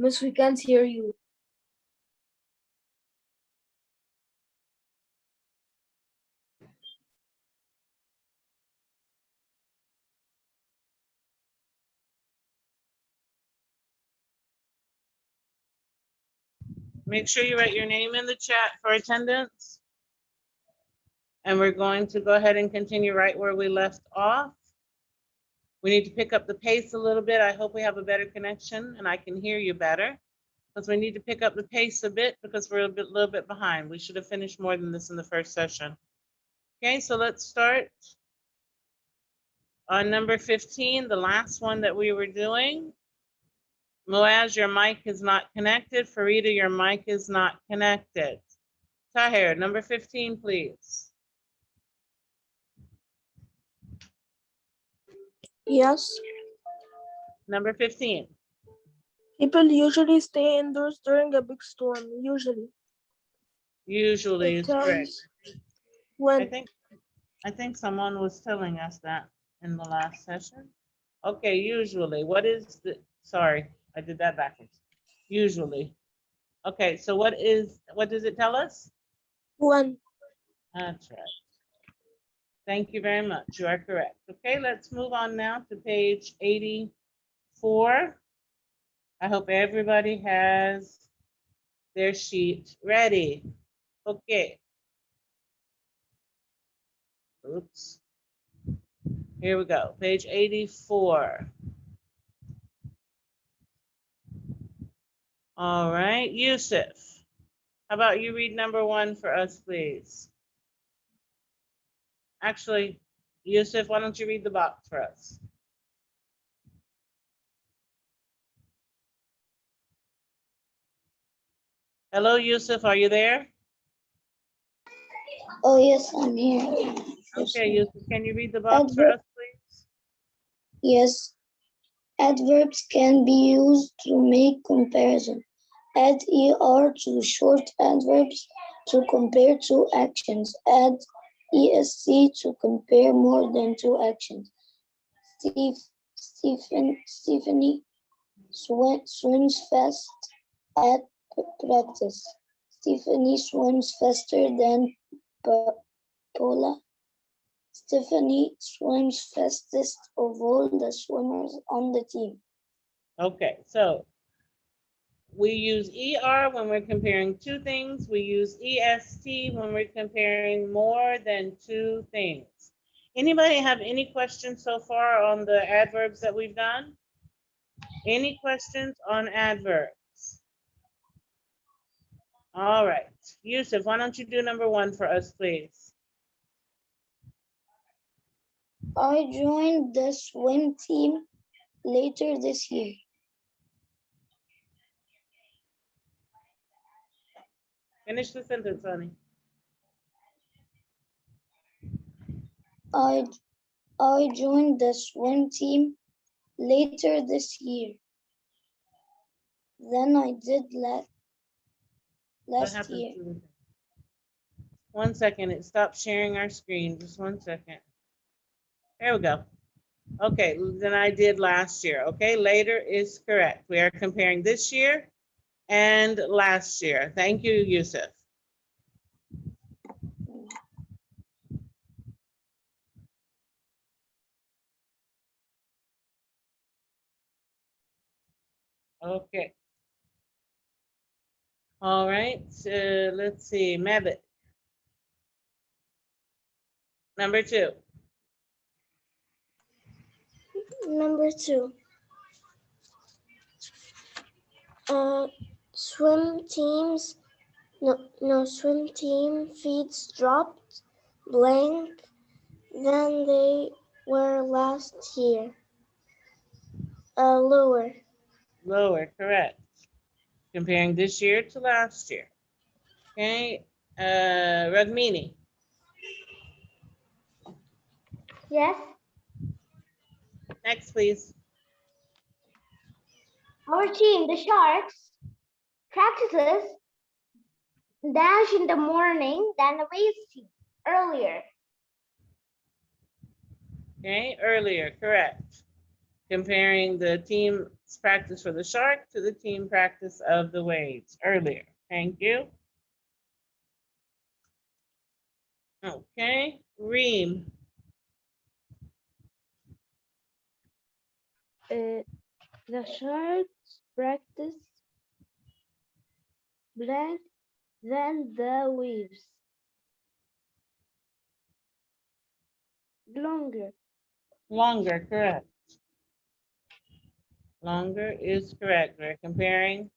Miss, we can't hear you. Make sure you write your name in the chat for attendance. And we're going to go ahead and continue right where we left off. We need to pick up the pace a little bit. I hope we have a better connection and I can hear you better. Because we need to pick up the pace a bit because we're a little bit behind. We should have finished more than this in the first session. Okay, so let's start on number 15, the last one that we were doing. Moaz, your mic is not connected. Farida, your mic is not connected. Tahir, number 15, please. Yes. Number 15. People usually stay indoors during a big storm. Usually. Usually It is correct. when. I think someone was telling us that in the last session. Okay, usually. What is the, sorry, I did that backwards. Usually. Okay, so what does it tell us? When. That's right. Thank you very much. You are correct. Okay, let's move on now to page 84. I hope everybody has their sheet ready. Okay. Oops. Here we go. Page 84. All right, Yusuf. How about you read number 1 for us, please? Actually, Yusuf, why don't you read the box for us? Hello, Yusuf, are you there? Oh, yes, I'm here. Okay, Yusuf, can you read the box for us, please? Yes. Adverbs can be used to make comparison. Add ER to short adverbs to compare two actions. Add ESC to compare more than two actions. Stephanie swims fast at practice. Stephanie swims faster than Paula. Stephanie swims fastest of all the swimmers on the team. Okay, so we use ER when we're comparing two things. We use EST when we're comparing more than two things. Anybody have any questions so far on the adverbs that we've done? Any questions on adverbs? All right, Yusuf, why don't you do number 1 for us, please? I joined the swim team later this year. Finish the sentence, honey. I joined the swim team later this year than I did last year. One second, it stopped sharing our screen. Just 1 second. There we go. Okay, than I did last year. Okay, later is correct. We are comparing this year and last year. Thank you, Yusuf. Okay. All right, so let's see, Mabit. Number 2. Number 2. Swim team feet dropped blank than they were last year. Lower. Lower, correct. Comparing this year to last year. Okay, Ragmini. Yes, Next, please. our team, the Sharks, practices dash in the morning than the Waves team earlier. Okay, earlier, correct. comparing the team's practice for the shark to the team practice of the waves earlier. Thank you. Okay, Reem. The sharks practice black than the waves. Longer. Longer, correct. Longer is correct. We're comparing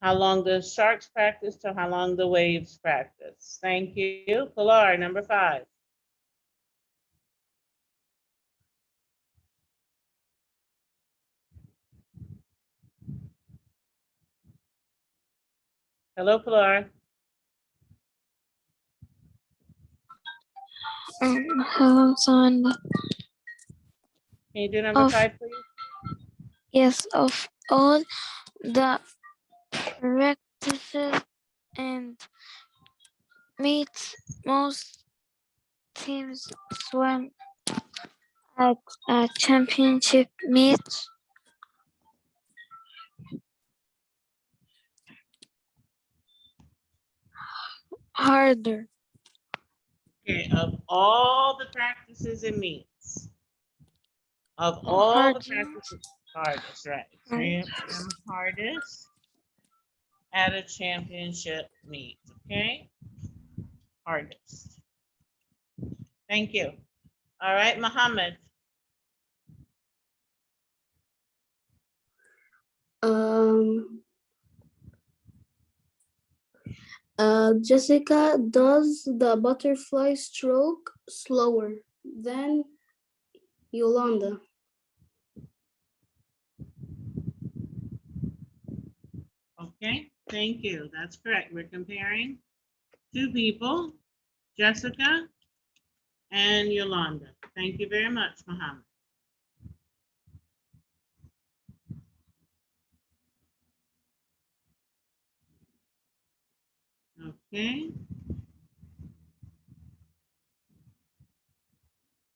how long the sharks practice to how long the waves practice. Thank you. Pilar, number 5. Hello, Pilar. Hello, son. Can you do number Of 5, please? yes, of all the practices and meets, most teams swim at a championship meet harder. Okay, of all the practices and meets, of all the practices, hardest, right? Hardest at a championship meet, okay? Hardest. Thank you. All right, Mohammed. Jessica does the butterfly stroke slower than Yolanda. Okay, thank you. That's correct. We're comparing 2 people, Jessica and Yolanda. Thank you very much, Mohammed. Okay.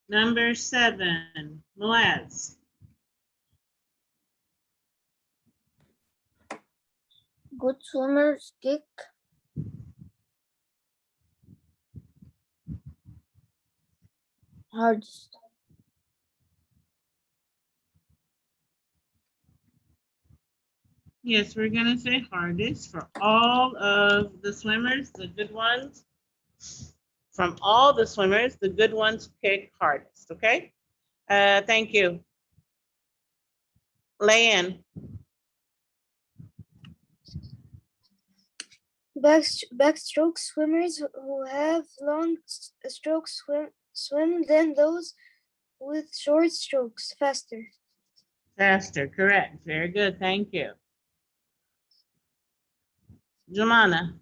Number 7, Moaz. Good swimmers kick hardest. Yes, we're gonna say hardest for all of the swimmers, the good ones. From all the swimmers, the good ones kick hardest, okay? Thank you. Layan. Backstroke swimmers who have long strokes swim than those with short strokes faster. Faster, correct. Very good, thank you. Jumana.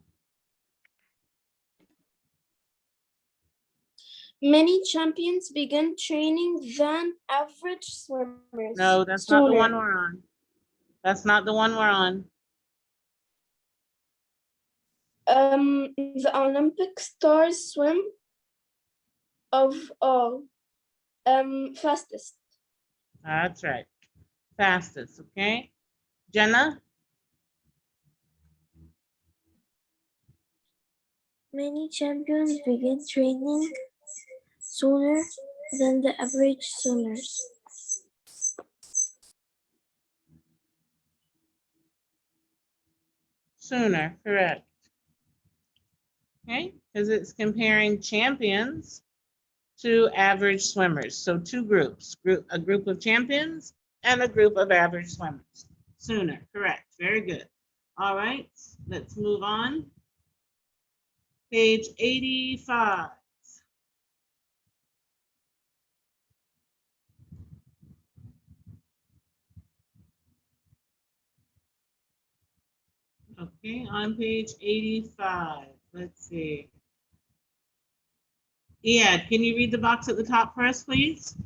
Many champions begin training than average swimmers. No, that's not the one we're on. That's not the one we're on. The Olympic stars swim of all fastest. That's right. Fastest, okay? Jenna? Many champions begin training sooner than the average swimmers. Sooner, correct. Okay, because it's comparing champions to average swimmers. So 2 groups, a group of champions and a group of average swimmers. Sooner, correct, very good. All right, let's move on. Page 85. Okay, on page 85, let's see. Yeah, can you read the box at the top for us, please?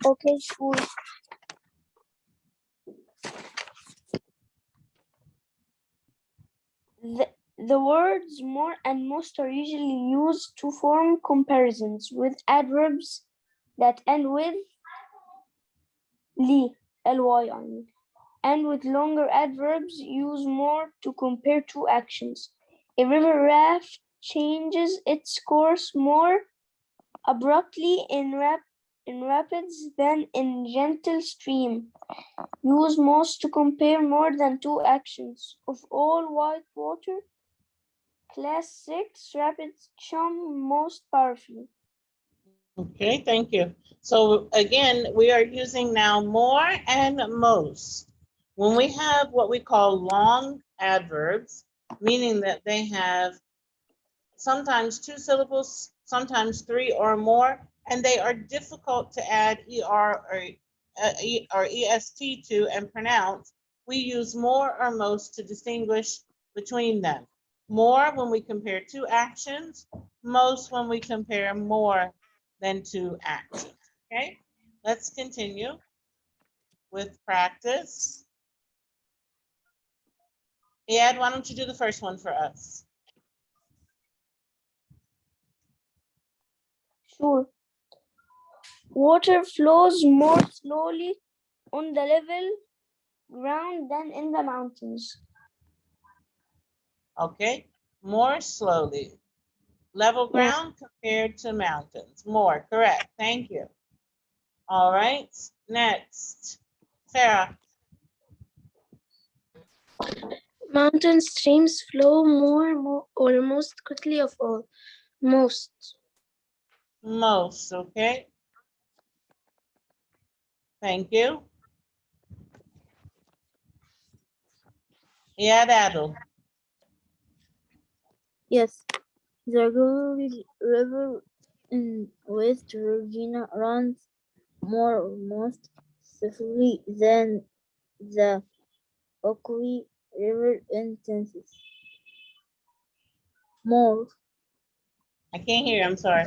Okay, sure. The words more and most are usually used to form comparisons with adverbs that end with ly, ly, I mean, and with longer adverbs use more to compare two actions. A river raft changes its course more abruptly in rapids than in gentle stream. Use most to compare more than two actions. Of all white water, class 6 rapids chum most powerfully. Okay, thank you. So again, we are using now more and most. When we have what we call long adverbs, meaning that they have sometimes 2 syllables, sometimes 3 or more, and they are difficult to add ER or EST to and pronounce, we use more or most to distinguish between them. More when we compare two actions, most when we compare more than two actions. Okay, let's continue with practice. Ed, why don't you do the first one for us? Sure. Water flows more slowly on the level ground than in the mountains. Okay, more slowly. Level ground compared to mountains. More, correct. Thank you. All right, next. Sarah. Mountain streams flow more or most quickly of all. Most. Most, okay. Thank you. Yeah, Adel. Yes, the Gulf River in West Virginia runs more or most swiftly than the Oqui River in Tennessee. More, I can't hear, I'm sorry.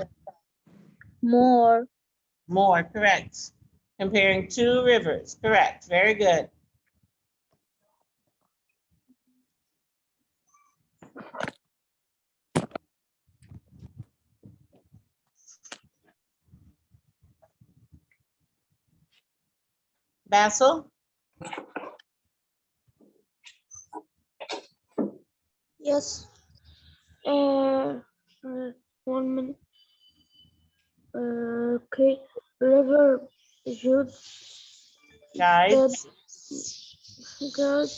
more, More, correct. Comparing two rivers, correct. Very good. Basil. Yes. 1 minute. Okay. River Jude Guides. God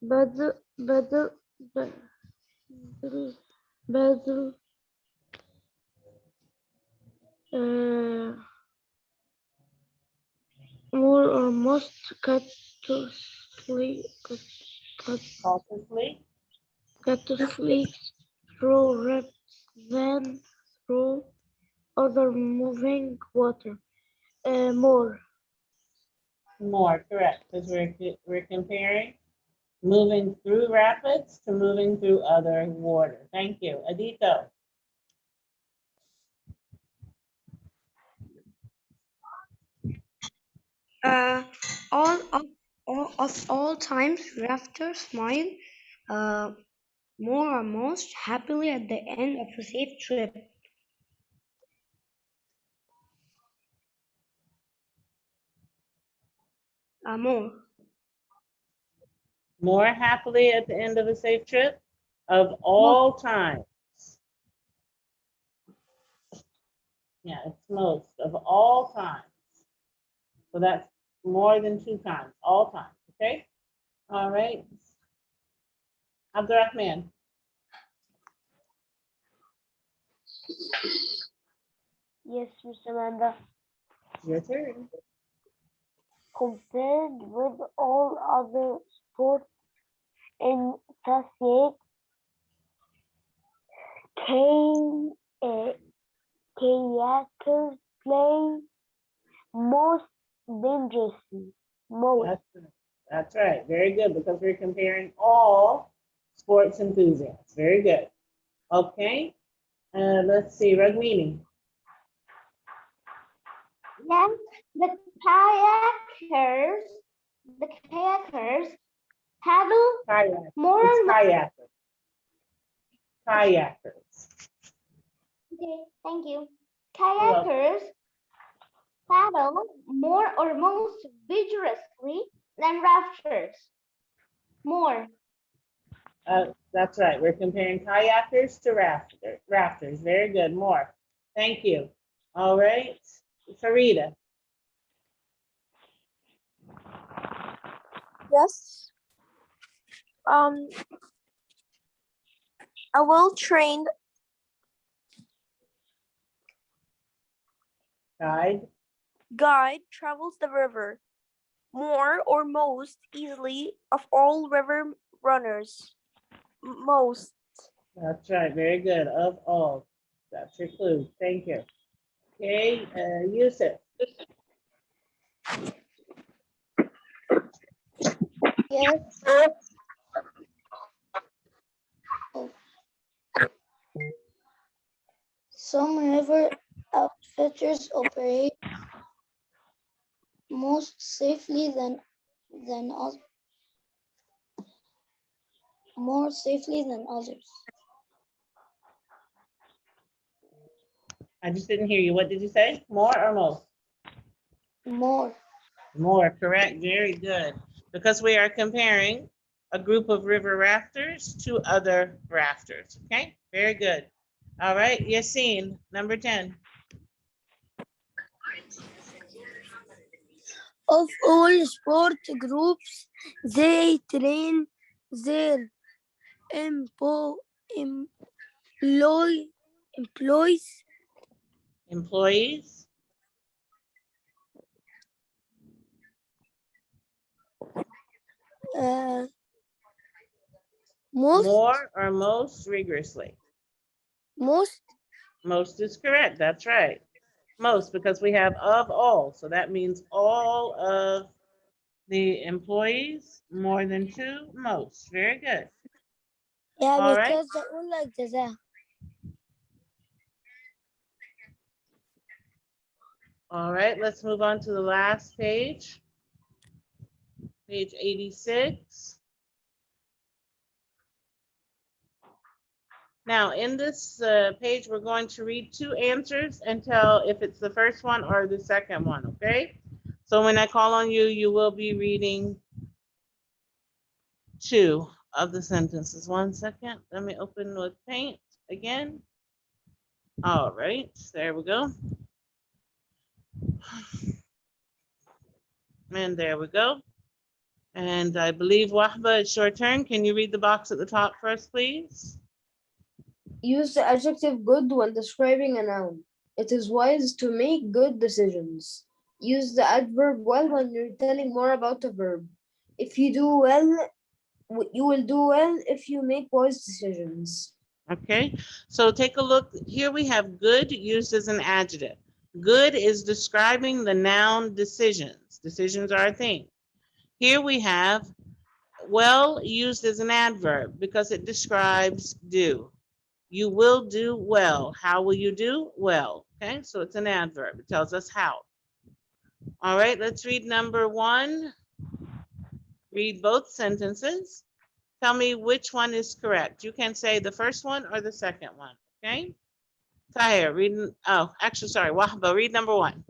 Badr Badr more or most cautiously Cautiously. through rivers than through other moving water. More. More, correct. Because we're comparing moving through rapids to moving through other water. Thank you. Adito. Uh, all of all times, rafters smile more or most happily at the end of a safe trip. More. More happily at the end of a safe trip of all times. Yeah, it's most of all times. So that's more than 2 times, all times, okay? All right. Abdurrahman. Yes, Miss Amanda. Your turn. Compared with all other sports in Tassie, kayakers play most dangerously. Most. That's right. Very good, because we're comparing all sports enthusiasts. Very good. Okay. Let's see, Ragmini. Yes, the kayakers paddle Kayak. more It's kayaker. Kayakers. Okay, thank you. welcome. Kayakers paddle more or most vigorously than rafters. More. That's right. We're comparing kayakers to rafters. Very good. More. Thank you. All right. Farida. Yes. A well-trained Guide. guide travels the river more or most easily of all river runners. Most. That's right. Very good. Of all. That's your clue. Thank you. Okay. Yusuf. Yes. Some river outfitters operate most safely than others. More safely than others. I just didn't hear you. What did you say? More or most? More. More, correct. Very good. Because we are comparing a group of river rafters to other rafters. Okay, very good. All right, Yassine, number 10. Of all sport groups, they train their employ, employees Employees, uh, most more or most rigorously. most Most is correct. That's right. Most, because we have of all. So that means all of the employees, more than two, most. Very good. yeah, All right. because they all like that. All right, let's move on to the last page. Page 86. Now, in this page, we're going to read two answers and tell if it's the first one or the second one, okay? So when I call on you, you will be reading two of the sentences. 1 second. Let me open with paint again. All right, there we go. And there we go. And I believe, Wahba, it's your turn. Can you read the box at the top first, please? Use the adjective good when describing a noun. It is wise to make good decisions. Use the adverb well when you're telling more about a verb. If you do well, you will do well if you make wise decisions. Okay, so take a look. Here we have good used as an adjective. Good is describing the noun decisions. Decisions are a thing. Here we have well used as an adverb because it describes do. You will do well. How will you do? Well. Okay, so it's an adverb. It tells us how. All right, let's read number 1. Read both sentences. Tell me which one is correct. You can say the first one or the second one. Okay. Tahir, read. Oh, actually, sorry. Wahba, read number 1.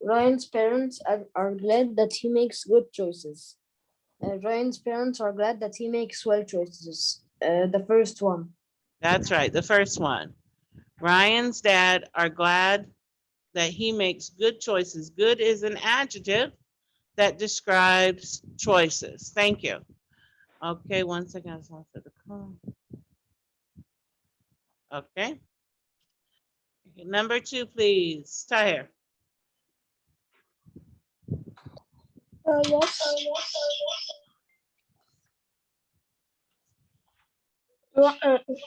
Ryan's parents are glad that he makes good choices. Ryan's parents are glad that he makes well choices. The first one. That's right, the first one. Ryan's dad are glad that he makes good choices. Good is an adjective that describes choices. Thank you. Okay, 1 second. I just want to set the call. Okay. Number 2, please. Tahir. Yes.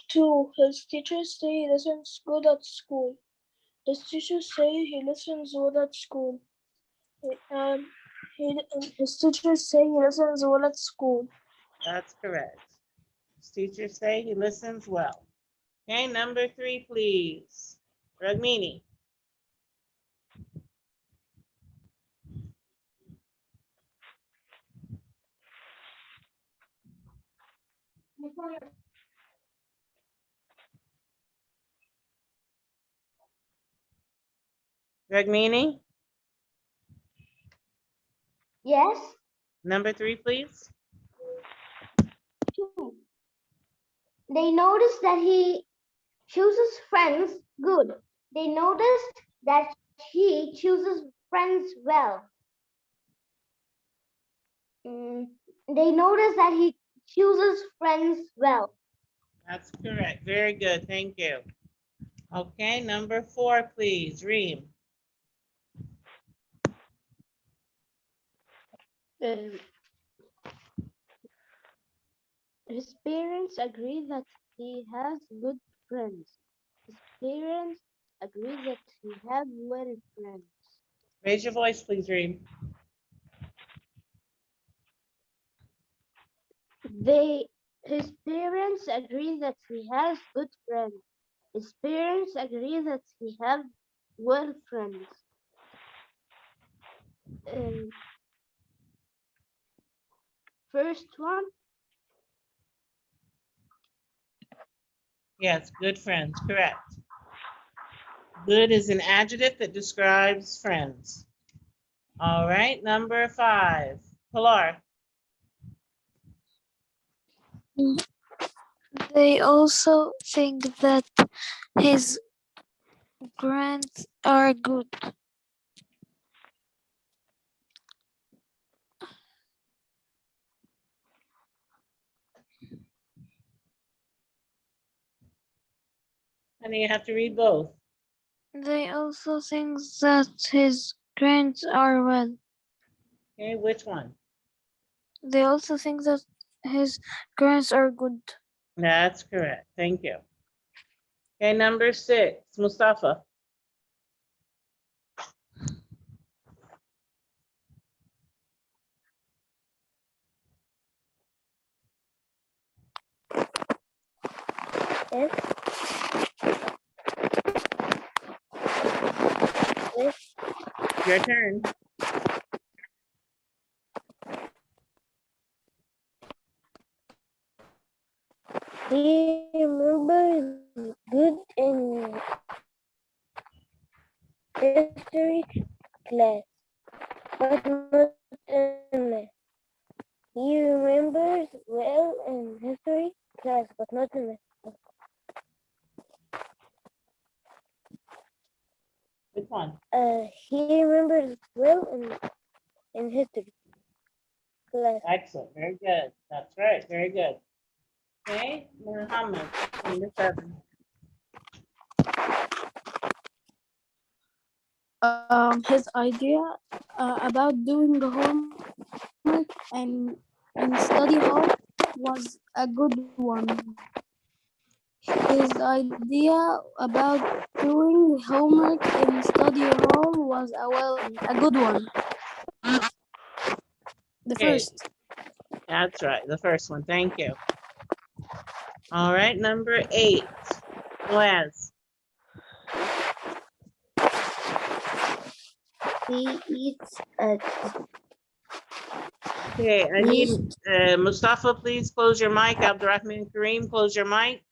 Two, his teachers say he listens good at school. His teachers say he listens well at school. Um, his teachers say he listens well at school. That's correct. His teachers say he listens well. Okay, number 3, please. Ragmini. Regmini, Yes. number 3, please. 2. They noticed that he chooses friends good. They noticed that he chooses friends well. They notice that he chooses friends well. That's correct. Very good. Thank you. Okay, number 4, please. Reem. His parents agree that he has good friends. His parents agree that he has well friends. Raise your voice, please, Reem. His parents agree that he has good friends. His parents agree that he have well friends. First one, Yes, good friends. Correct. Good is an adjective that describes friends. All right, number 5. Pilar. They also think that his grants are good. And you have to read both. They also think that his grants are well. Okay, which one? They also think that his grants are good. That's correct. Thank you. Okay, number 6. Mustafa. Your turn. He remembers good in history class, but not in math. He remembers well in history class, but not in math. Which one? He remembers well in history class. Excellent. Very good. That's right. Very good. Okay, Muhammad, number 7. His idea about doing homework and in study hall was a good one. His idea about doing homework in study hall was a good one. The Okay. first. That's right. The first one. Thank you. All right, number 8. Boaz. He eats at Okay, I need Mustafa, please close your mic. Abdurrahman Kareem, close your mic.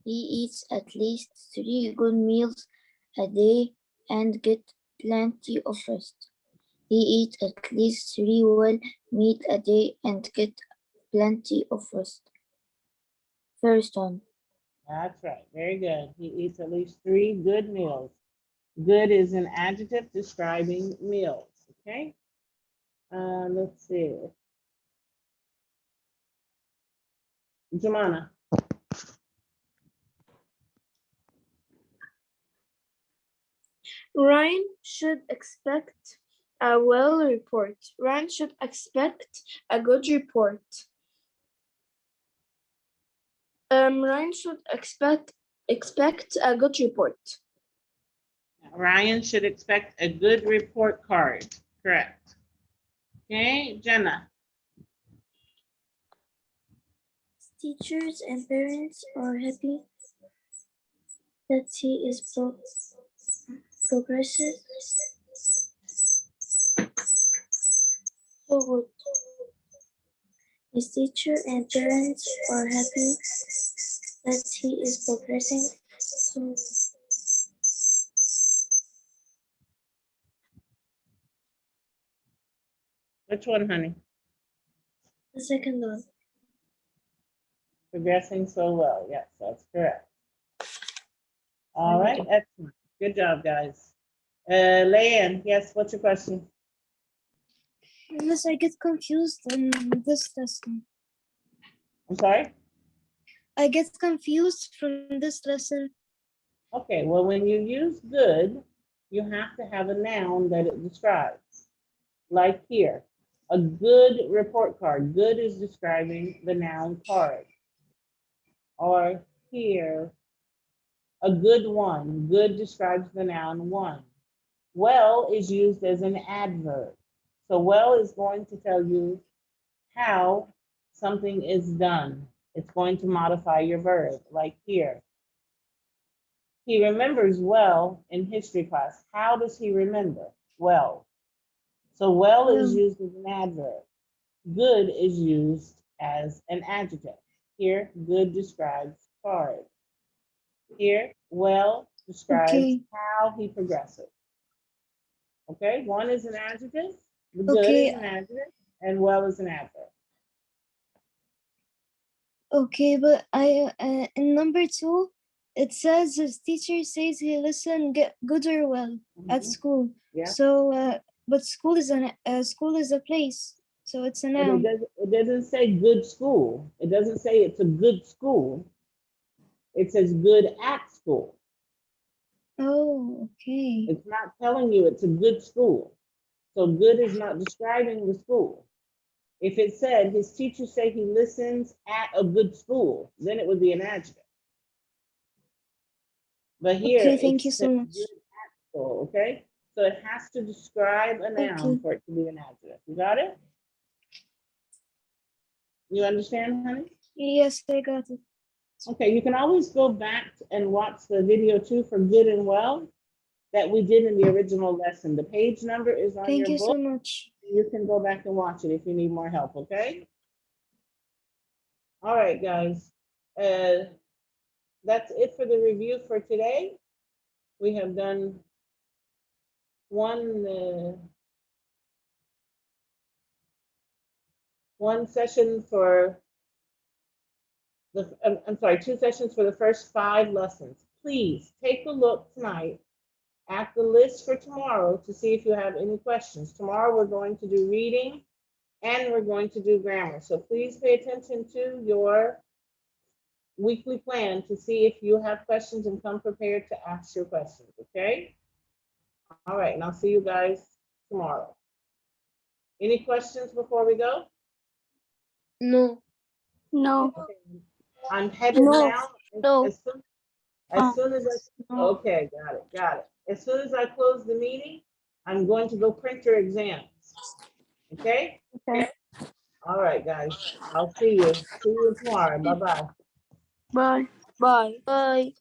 He eats at least 3 good meals a day and get plenty of rest. He eats at least 3 well meat a day and get plenty of rest. First one. That's right. Very good. He eats at least 3 good meals. Good is an adjective describing meals. Okay. Let's see. Jumana. Ryan should expect a well report. Ryan should expect a good report. Ryan should expect a good report. Ryan should expect a good report card. Correct. Okay, Jenna. Teachers and parents are happy that he is progressive. So good. His teacher and parents are happy that he is progressing. So Which one, honey? the second one. Progressing so well. Yes, that's correct. All right, excellent. Good job, guys. Leanne, yes, what's your question? Yes, I get confused in this lesson. I'm sorry? I get confused from this lesson. Okay, well, when you use good, you have to have a noun that it describes. Like here, a good report card. Good is describing the noun card. Or here, a good one. Good describes the noun one. Well is used as an adverb. So well is going to tell you how something is done. It's going to modify your verb, like here. He remembers well in history class. How does he remember? Well. So well is used as an adverb. Good is used as an adjective. Here, good describes card. Here, well describes how he progresses. Okay, one is an adjective, the good is an adjective, and well is an adverb. Okay, but I in number 2, it says his teacher says he listened good or well at school. Yeah. So, but school is a place, so it's a But noun. it doesn't say good school. It doesn't say it's a good school. It says good at school. Oh, okay. It's not telling you it's a good school. So good is not describing the school. If it said his teachers say he listens at a good school, then it would be an adjective. But here, Okay, thank you so much. good at school, okay? So it has to describe a noun for it to be an adjective. You got it? You understand, honey? Yes, I got it. Okay, you can always go back and watch the video too for good and well that we did in the original lesson. The page number is on Thank your you book. so much. You can go back and watch it if you need more help, okay? All right, guys. That's it for the review for today. We have done one session for two sessions for the first 5 lessons. Please take a look tonight at the list for tomorrow to see if you have any questions. Tomorrow we're going to do reading and we're going to do grammar. So please pay attention to your weekly plan to see if you have questions and come prepared to ask your questions, okay? All right, and I'll see you guys tomorrow. Any questions before we go? No. No. Okay. I'm headed No. now. No. As soon as okay, got it. As soon as I close the meeting, I'm going to go print your exams. Okay? Okay. All right, guys. I'll see you. See you tomorrow. Bye-bye. Bye. Bye. Bye.